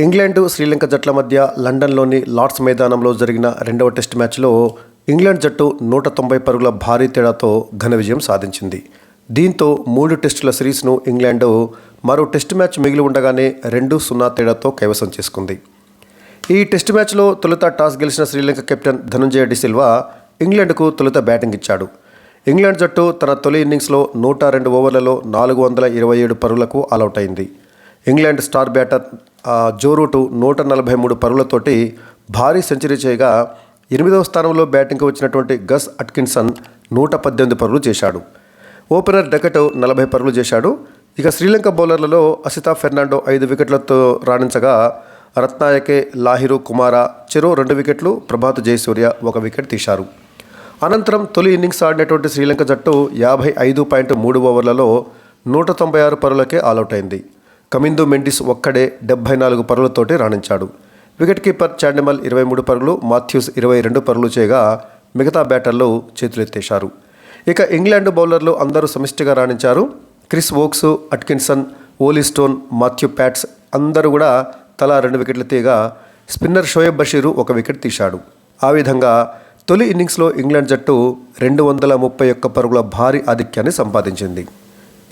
England Sri Lanka జట్ల మధ్య లండన్లోని లార్డ్స్ మైదానంలో జరిగిన రెండవ టెస్ట్ మ్యాచ్లో ఇంగ్లాండ్ జట్టు 190 పరుగుల భారీ తేడాతో ఘన విజయం సాధించింది. దీంతో 3 టెస్టుల సిరీస్ను ఇంగ్లాండ్ మరో టెస్ట్ మ్యాచ్ మిగిలి ఉండగానే 2-0 తేడాతో కైవసం చేసుకుంది. ఈ టెస్ట్ మ్యాచ్లో తొలుత టాస్ గెలిచిన శ్రీలంక కెప్టెన్ ధనంజయ డిసిల్వా ఇంగ్లాండ్కు తొలుత బ్యాటింగ్ ఇచ్చాడు. ఇంగ్లాండ్ జట్టు తన తొలి ఇన్నింగ్స్లో 102 ఓవర్లలో 427 పరుగులకు ఆలౌట్ అయింది. England star batter Joe Root 143 పరుగులతోటి భారీ సెంచరీ చేయగా 8వ స్థానంలో బ్యాటింగ్కు వచ్చినటువంటి గస్ అట్కిన్సన్ 118 పరుగులు చేశాడు. ఓపెనర్ డెకట్ 40 పరుగులు చేశాడు. ఇక శ్రీలంక బౌలర్లలో అసితా ఫెర్నాండో 5 వికెట్లతో రాణించగా రత్నాయకే, లాహిరు కుమార చెరో 2 వికెట్లు, ప్రభాత్ జయసూర్య 1 వికెట్ తీశారు. అనంతరం తొలి ఇన్నింగ్స్ ఆడినటువంటి శ్రీలంక జట్టు 55.3 ఓవర్లలో 196 పరుగులకే ఆలౌట్ అయింది. కమిందు మెండిస్ ఒక్కడే 74 పరుగులతోటి రాణించాడు. వికెట్ కీపర్ చాండిమల్ 23 పరుగులు, మాథ్యూస్ 22 పరుగులు చేయగా మిగతా బ్యాటర్లు చేతులెత్తేశారు. ఇక ఇంగ్లాండ్ బౌలర్లు అందరూ సమిష్టిగా రాణించారు. క్రిస్ వోక్స్, అట్కిన్సన్, ఓలీ స్టోన్, మాథ్యూ ప్యాట్స్ అందరూ కూడా తలా 2 వికెట్లు తీయగా స్పిన్నర్ షోయబ్ బషీరు 1 వికెట్ తీశాడు. ఆ విధంగా తొలి ఇన్నింగ్స్లో ఇంగ్లాండ్ జట్టు 231 పరుగుల భారీ ఆధిక్యాన్ని సంపాదించింది.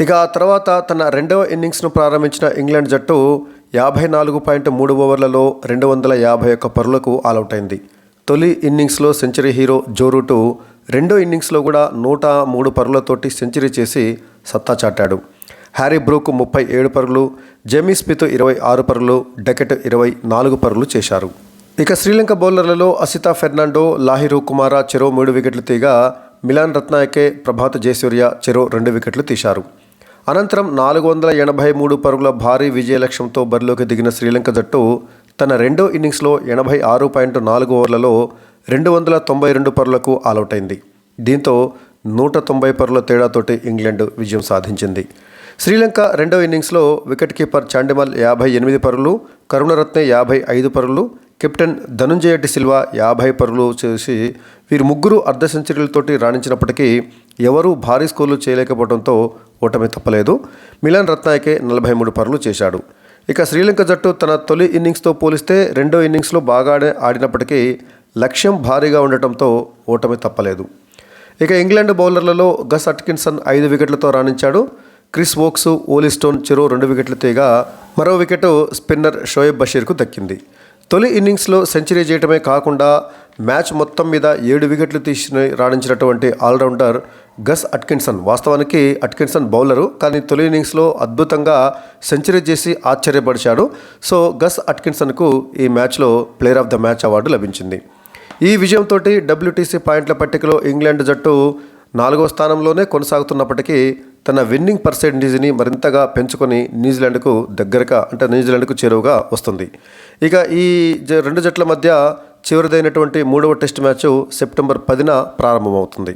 ఇక ఆ తర్వాత తన రెండవ ఇన్నింగ్స్ను ప్రారంభించిన ఇంగ్లాండ్ జట్టు 54.3 ఓవర్లలో 251 పరుగులకు ఆలౌట్ అయింది. తొలి ఇన్నింగ్స్లో సెంచరీ హీరో జో రూట్ రెండో ఇన్నింగ్స్లో కూడా 103 పరుగులతోటి సెంచరీ చేసి సత్తా చాటాడు. హ్యారీ బ్రూక్ 37 పరుగులు, జేమీ స్మిత్ 26 పరుగులు, డెకెట్ 24 పరుగులు చేశారు. ఇక శ్రీలంక బౌలర్లలో అసితా ఫెర్నాండో, లాహిరు కుమార చెరో 3 వికెట్లు తీయగా మిలాన్ రత్నాయకే, ప్రభాత్ జయసూర్య చెరో 2 వికెట్లు తీశారు. అనంతరం 483 పరుగుల భారీ విజయ లక్ష్యంతో బరిలోకి దిగిన శ్రీలంక జట్టు తన రెండో ఇన్నింగ్స్లో 86.4 ఓవర్లలో 292 పరుగులకు ఆలౌట్ అయింది. దీంతో 190 పరుగుల తేడాతోటి ఇంగ్లాండ్ విజయం సాధించింది. శ్రీలంక రెండో ఇన్నింగ్స్లో వికెట్ కీపర్ చాండిమల్ 58 పరుగులు, కరుణరత్నే 55 పరుగులు, కెప్టెన్ ధనంజయ డిసిల్వా 50 పరుగులు చేసి వీరు ముగ్గురు అర్ధ సెంచరీలతోటి రాణించినప్పటికీ ఎవరూ భారీ స్కోర్లు చేయలేకపోవడంతో ఓటమి తప్పలేదు. మిలాన్ రత్నాయకే 43 పరుగులు చేశాడు. ఇక శ్రీలంక జట్టు తన తొలి ఇన్నింగ్స్తో పోలిస్తే రెండో ఇన్నింగ్స్లో బాగా ఆడినప్పటికీ లక్ష్యం భారీగా ఉండటంతో ఓటమి తప్పలేదు. ఇక ఇంగ్లాండ్ బౌలర్లలో గస్ అట్కిన్సన్ 5 వికెట్లతో రాణించాడు. క్రిస్ వోక్స్, ఓలీ స్టోన్ చెరో 2 వికెట్లు తీయగా మరో వికెట్ స్పిన్నర్ షోయబ్ బషీర్కు దక్కింది. తొలి ఇన్నింగ్స్లో సెంచరీ చేయటమే కాకుండా మ్యాచ్ మొత్తం మీద 7 వికెట్లు తీసి రాణించినటువంటి ఆల్రౌండర్ గస్ అట్కిన్సన్. వాస్తవానికి అట్కిన్సన్ బౌలరు, కానీ తొలి ఇన్నింగ్స్లో అద్భుతంగా సెంచరీ చేసి ఆశ్చర్యపరిచాడు. సో గస్ అట్కిన్సన్కు ఈ మ్యాచ్లో player of the match award లభించింది. ఈ విజయంతో WTC పాయింట్ల పట్టికలో ఇంగ్లాండ్ జట్టు 4వ స్థానంలోనే కొనసాగుతున్నప్పటికీ తన విన్నింగ్ పర్సెంటేజ్ని మరింతగా పెంచుకొని న్యూజిలాండ్కు చేరువగా వస్తుంది. ఇక ఈ 2 జట్ల మధ్య చివరిదైనటువంటి 3వ టెస్ట్ మ్యాచ్ సెప్టెంబర్ 10న ప్రారంభమవుతుంది.